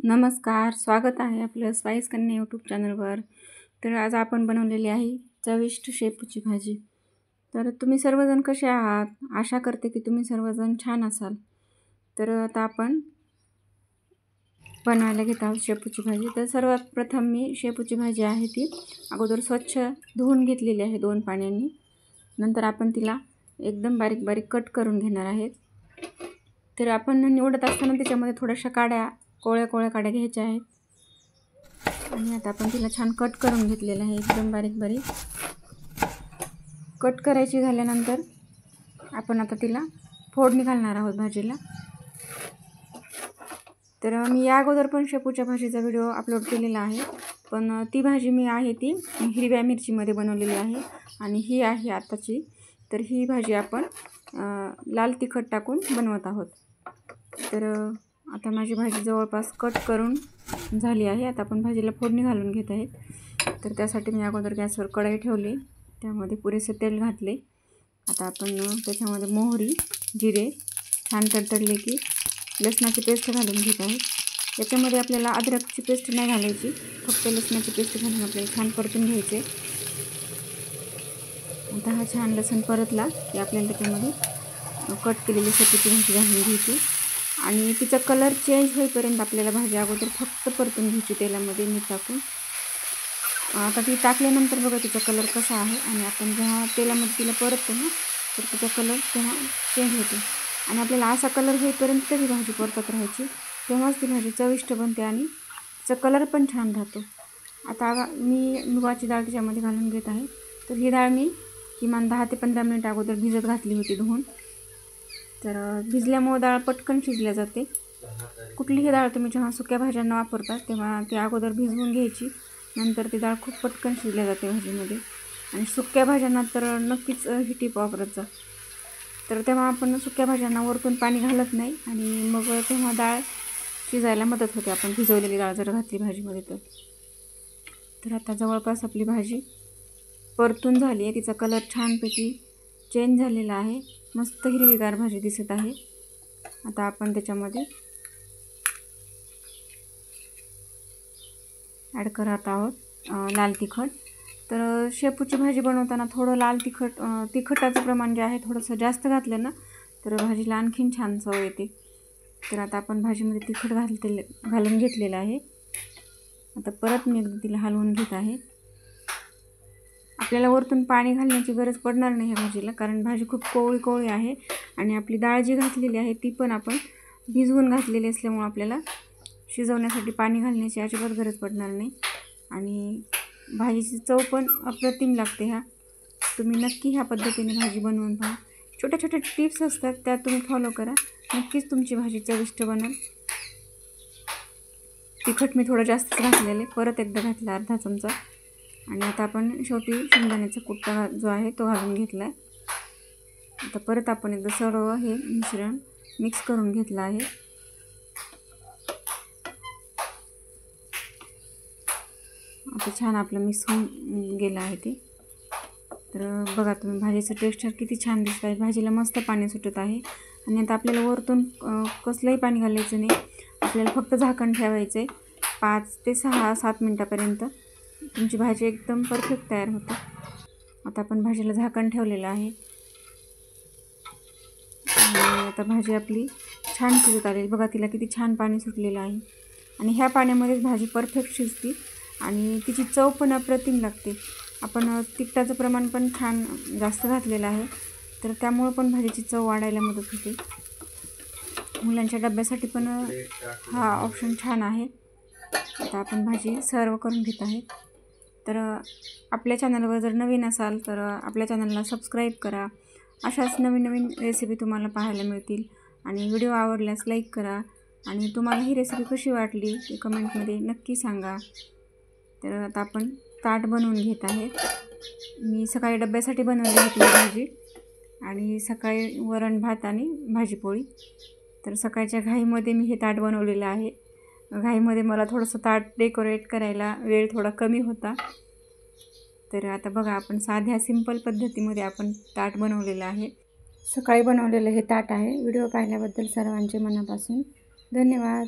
नमस्कार, स्वागत आहे आपलं स्पाइस कन्या यूट्यूब चॅनलवर। तर आज आपण बनवलेली आहे चविष्ट शेपूची भाजी। तर तुम्ही सर्वजण कसे आहात? आशा करते की तुम्ही सर्वजण छान असाल। तर आता आपण बनवायला घेत आहोत शेपूची भाजी। तर सर्वात प्रथम मी शेपूची भाजी आहे ती अगोदर स्वच्छ धुवून घेतलेली आहे 2 पाण्याने। नंतर आपण तिला एकदम बारीक बारीक कट करून घेणार आहेत। तर आपण निवडत असताना त्याच्यामध्ये थोड्याशा कोळ्या काड्या घ्यायच्या आहेत आणि आता आपण तिला छान कट करून घेतलेलं आहे एकदम बारीक बारीक। कट करायची झाल्यानंतर आपण आता तिला फोडणी घालणार आहोत भाजीला। तर मी या अगोदर पण शेपूच्या भाजीचा व्हिडिओ अपलोड केलेला आहे, पण ती भाजी मी आहे ती हिरव्या मिरचीमध्ये बनवलेली आहे आणि ही आहे आताची। तर ही भाजी आपण लाल तिखट टाकून बनवत आहोत। तर आता माझी भाजी जवळपास कट करून झाली आहे। आता आपण भाजीला फोडणी घालून घेत आहेत। तर त्यासाठी मी अगोदर गॅसवर कढई ठेवली, त्यामध्ये पुरेसे तेल घातले। आता आपण त्याच्यामध्ये मोहरी जिरे छान तडतडले की लसणाची पेस्ट घालून घेत आहोत। याच्यामध्ये आपल्याला अद्रकची पेस्ट नाही घालायची, फक्त लसणाची पेस्ट घालून आपल्याला छान परतून घ्यायचे। आता हा छान लसूण परतला की आपल्याला त्याच्यामध्ये कट केलेली शेपूची भाजी घालून घ्यायची आणि तिचा कलर चेंज होईपर्यंत आपल्याला भाजी अगोदर फक्त परतून घ्यायची तेलामध्ये मीठ टाकून। आता ती टाकल्यानंतर बघा तिचा कलर कसा आहे आणि आपण जेव्हा तेलामध्ये तिला परततो ना तर तिचा कलर तेव्हा चेंज होतो आणि आपल्याला असा कलर होईपर्यंत ती भाजी परतत राहायची, तेव्हाच ती भाजी चविष्ट बनते आणि तिचा कलर पण छान राहतो। आता मी मुगाची डाळ त्याच्यामध्ये घालून घेत आहे। तर ही डाळ मी किमान 10 ते 15 मिनिट अगोदर भिजत घातली होती धुवून। तर भिजल्यामुळे डाळ पटकन शिजल्या जाते। कुठलीही डाळ तुम्ही जेव्हा सुक्या भाज्यांना वापरता तेव्हा ती अगोदर भिजवून घ्यायची, नंतर ती डाळ खूप पटकन शिजल्या जाते भाजीमध्ये। आणि सुक्या भाज्यांना तर नक्कीच ही टिप वापरत जा। तर तेव्हा आपण सुक्या भाज्यांना वरतून पाणी घालत नाही आणि मग तेव्हा डाळ शिजायला मदत होते आपण भिजवलेली डाळ जर घातली भाजीमध्ये तर। तर आता जवळपास आपली भाजी परतून झाली आहे, तिचा कलर छानपैकी चेंज झालेला आहे, मस्त हिरवीगार भाजी दिसत आहे। आता आपण त्याच्यामध्ये ॲड करत आहोत लाल तिखट। तर शेपूची भाजी बनवताना थोडं लाल तिखटाचं प्रमाण जे आहे थोडंसं जास्त घातलं ना तर भाजीला आणखीन छान चव येते। तर आता आपण भाजीमध्ये तिखट घालून घेतलेलं आहे। आता परत मी एकदा तिला हलवून घेत आहे। आपल्याला वरतून पाणी घालण्याची गरज पडणार नाही ह्या भाजीला, कारण भाजी खूप कोवळी आहे आणि आपली डाळ जी घातलेली आहे ती पण आपण भिजवून घातलेली असल्यामुळे आपल्याला शिजवण्यासाठी पाणी घालण्याची अजिबात गरज पडणार नाही आणि भाजीची चव पण अप्रतिम लागते। तुम्ही नक्की ह्या पद्धतीने भाजी बनवून पहा। छोट्या छोट्या टिप्स असतात त्या तुम्ही फॉलो करा, नक्कीच तुमची भाजी चविष्ट बनेल। तिखट मी थोडं जास्तच घातलेले, परत एकदा घातला अर्धा चमचा आणि आता आपण शेवटी शेंगदाण्याचा कुट्टा जो आहे तो घालून घेतला आहे। आता परत आपण एकदा सर्व हे मिश्रण मिक्स करून घेतलं आहे। आता छान आपलं मिक्स होऊन गेलं आहे ते। तर बघा तुम्ही भाजीचं टेक्स्चर किती छान दिसत आहे, भाजीला मस्त पाणी सुटत आहे आणि आता आपल्याला वरतून कसलंही पाणी घालायचं नाही, आपल्याला फक्त झाकण ठेवायचं आहे 5 ते 6-7 मिनटापर्यंत तुमची भाजी एकदम परफेक्ट तयार होते। आता आपण भाजीला झाकण ठेवलेलं आहे आणि आता भाजी आपली छान शिजत आली, बघा तिला किती छान पाणी सुटलेलं आहे आणि ह्या पाण्यामध्येच भाजी परफेक्ट शिजते आणि तिची चव पण अप्रतिम लागते। आपण तिखटाचं प्रमाण पण छान जास्त घातलेलं आहे, तर त्यामुळे पण भाजीची चव वाढायला मदत होते। मुलांच्या डब्यासाठी पण हा ऑप्शन छान आहे। आता आपण भाजी सर्व करून घेत आहे। तर आपल्या चॅनलवर जर नवीन असाल तर आपल्या चॅनलला सबस्क्राईब करा, अशाच नवीन रेसिपी तुम्हाला पाहायला मिळतील आणि व्हिडिओ आवडल्यास लाईक करा आणि तुम्हाला ही रेसिपी कशी वाटली ते कमेंटमध्ये नक्की सांगा। तर आता आपण ताट बनवून घेत आहे। मी सकाळी डब्यासाठी बनवली होती भाजी आणि सकाळी वरण भात आणि भाजी पोळी। तर सकाळच्या घाईमध्ये मी हे ताट बनवलेलं आहे। घाईमध्ये मला थोडंसं ताट डेकोरेट करायला वेळ थोडा कमी होता। तर आता बघा आपण साध्या सिंपल पद्धतीमध्ये आपण ताट बनवलेलं आहे। सकाळी बनवलेलं हे ताट आहे। व्हिडिओ पाहिल्याबद्दल सर्वांचे मनापासून धन्यवाद।